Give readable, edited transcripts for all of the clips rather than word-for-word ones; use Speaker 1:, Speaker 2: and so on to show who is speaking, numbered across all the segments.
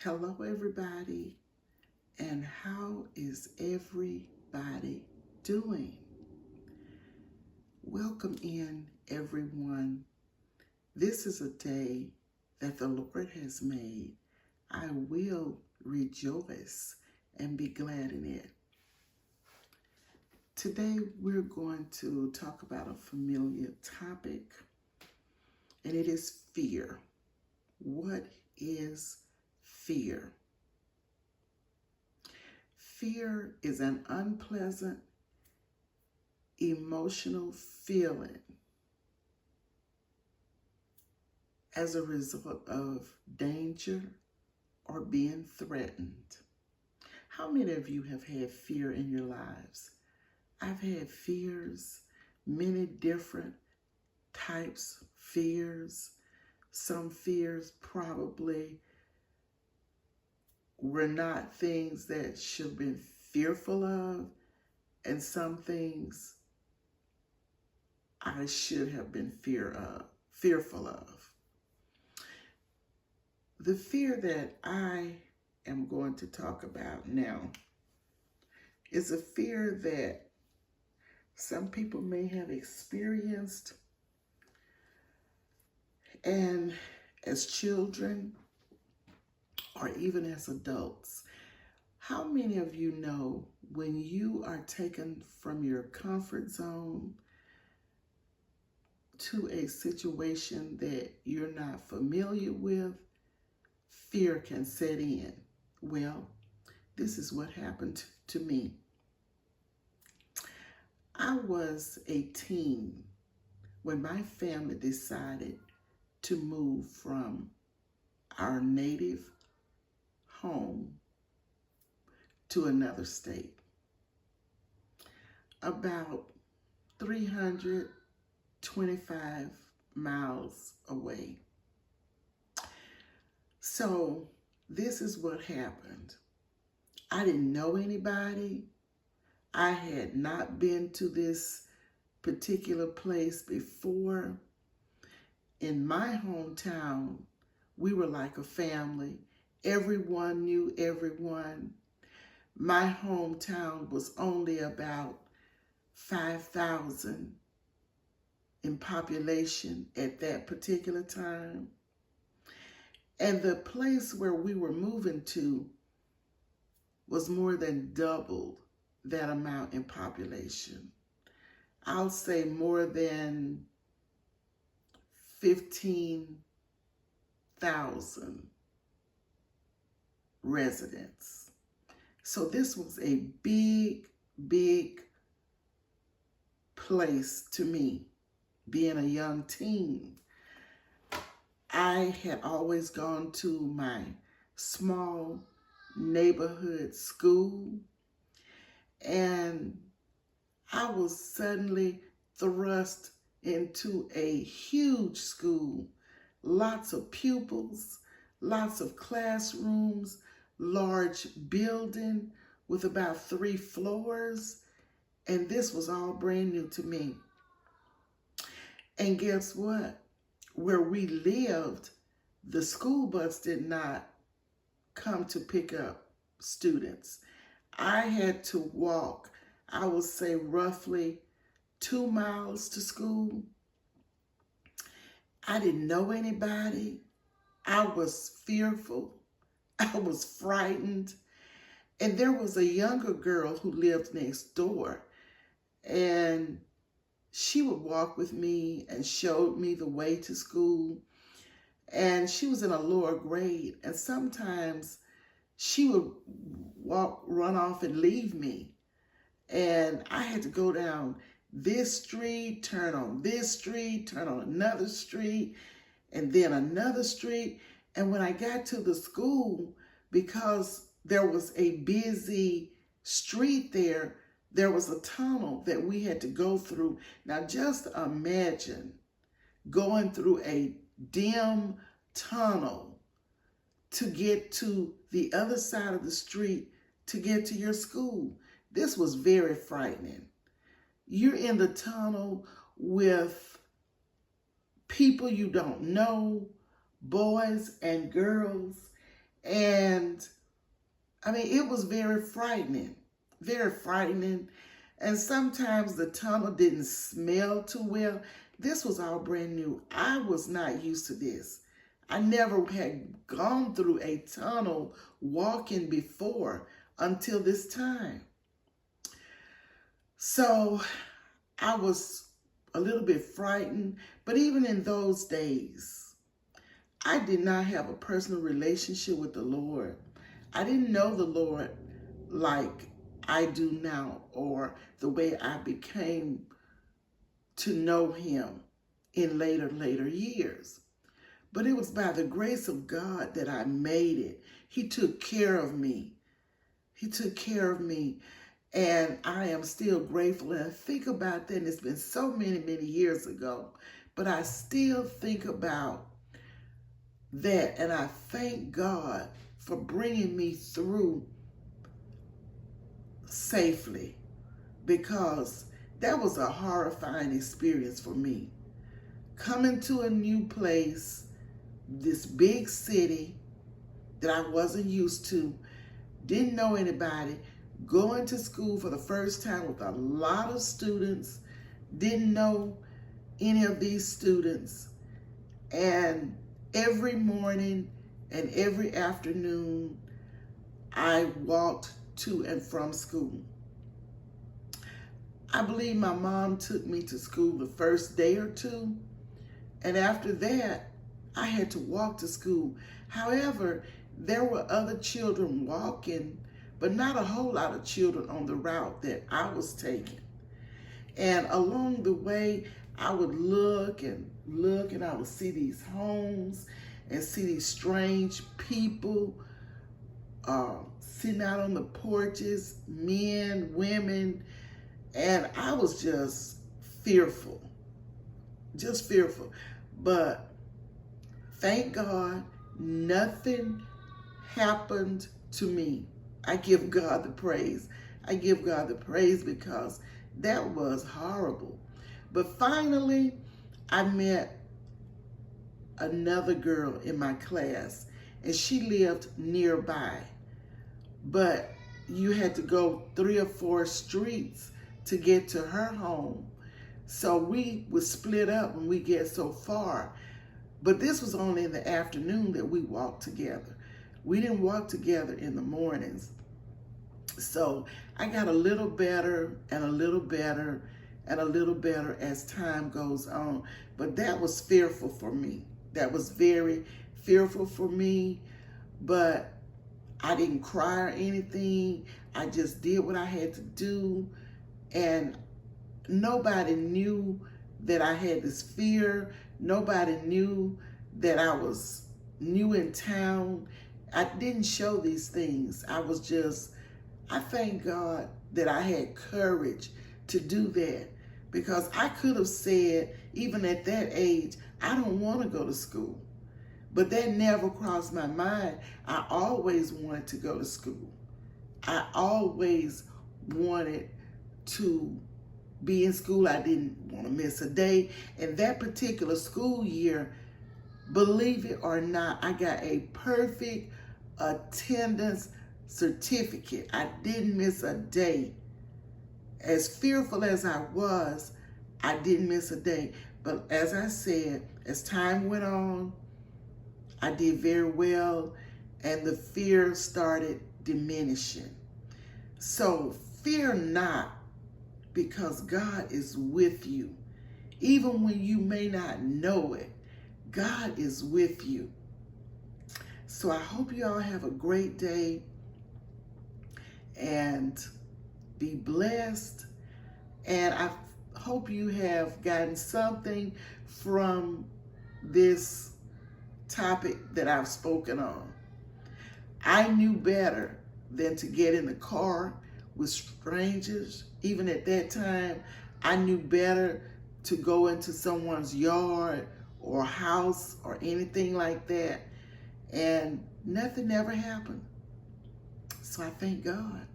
Speaker 1: Hello, everybody, and how is everybody doing? Welcome in, everyone. This is a day that the Lord has made. I will rejoice and be glad in it. Today, we're going to talk about a familiar topic, and it is fear. What is fear? Fear is an unpleasant emotional feeling as a result of danger or being threatened. How many of you have had fear in your lives? I've had fears, many different types of fears. Some fears probably were not things that should have been fearful of, and some things I should have been fearful of. The fear that I am going to talk about now is a fear that some people may have experienced, and as children or even as adults. How many of you know when you are taken from your comfort zone to a situation that you're not familiar with, fear can set in? Well, this is what happened to me. I was a teen when my family decided to move from our native home to another state, about 325 miles away. So this is what happened. I didn't know anybody. I had not been to this particular place before. In my hometown, we were like a family. Everyone knew everyone. My hometown was only about 5,000 in population at that particular time. And the place where we were moving to was more than double that amount in population. I'll say more than 15,000 residents. So this was a big, big place to me, being a young teen. I had always gone to my small neighborhood school, and I was suddenly thrust into a huge school, lots of pupils, lots of classrooms, large building with about 3 floors, and this was all brand new to me. And guess what? Where we lived, the school bus did not come to pick up students. I had to walk, I would say roughly 2 miles to school. I didn't know anybody. I was fearful. I was frightened. And there was a younger girl who lived next door, and she would walk with me and showed me the way to school. And she was in a lower grade, and sometimes she would run off and leave me. And I had to go down this street, turn on this street, turn on another street, and then another street. And when I got to the school, because there was a busy street there, there was a tunnel that we had to go through. Now just imagine going through a dim tunnel to get to the other side of the street to get to your school. This was very frightening. You're in the tunnel with people you don't know, boys and girls, And I mean, it was very frightening, very frightening. And sometimes the tunnel didn't smell too well. This was all brand new. I was not used to this. I never had gone through a tunnel walking before until this time. So I was a little bit frightened, but even in those days, I did not have a personal relationship with the Lord. I didn't know the Lord like I do now, or the way I became to know him in later years. But it was by the grace of God that I made it. He took care of me. He took care of me. And I am still grateful. And I think about that, and it's been so many years ago. But I still think about that, and I thank God for bringing me through safely, because that was a horrifying experience for me. Coming to a new place, this big city that I wasn't used to, didn't know anybody, going to school for the first time with a lot of students, didn't know any of these students, and every morning and every afternoon I walked to and from school. I believe my mom took me to school the first day or two, and after that I had to walk to school. However, there were other children walking, but not a whole lot of children on the route that I was taking. And along the way, I would look and I would see these homes and see these strange people sitting out on the porches, men, women, and I was just fearful. But thank God, nothing happened to me. I give God the praise. I give God the praise, because that was horrible. But finally, I met another girl in my class, and she lived nearby. But you had to go 3 or 4 streets to get to her home. So we would split up when we get so far. But this was only in the afternoon that we walked together. We didn't walk together in the mornings. So I got a little better and a little better and a little better as time goes on. But that was fearful for me. That was very fearful for me. But I didn't cry or anything. I just did what I had to do. And nobody knew that I had this fear. Nobody knew that I was new in town. I didn't show these things. I thank God that I had courage to do that, because I could have said, even at that age, I don't want to go to school. But that never crossed my mind. I always wanted to go to school. I always wanted to be in school. I didn't want to miss a day. And that particular school year, believe it or not, I got a perfect attendance certificate. I didn't miss a day. As fearful as I was, I didn't miss a day. But as I said, as time went on, I did very well, and the fear started diminishing. So fear not, because God is with you. Even when you may not know it, God is with you. So I hope you all have a great day and be blessed. And I hope you have gotten something from this topic that I've spoken on. I knew better than to get in the car with strangers. Even at that time, I knew better to go into someone's yard or house or anything like that. And nothing ever happened. So I thank God.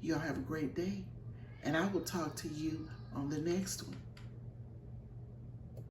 Speaker 1: Y'all have a great day. And I will talk to you on the next one.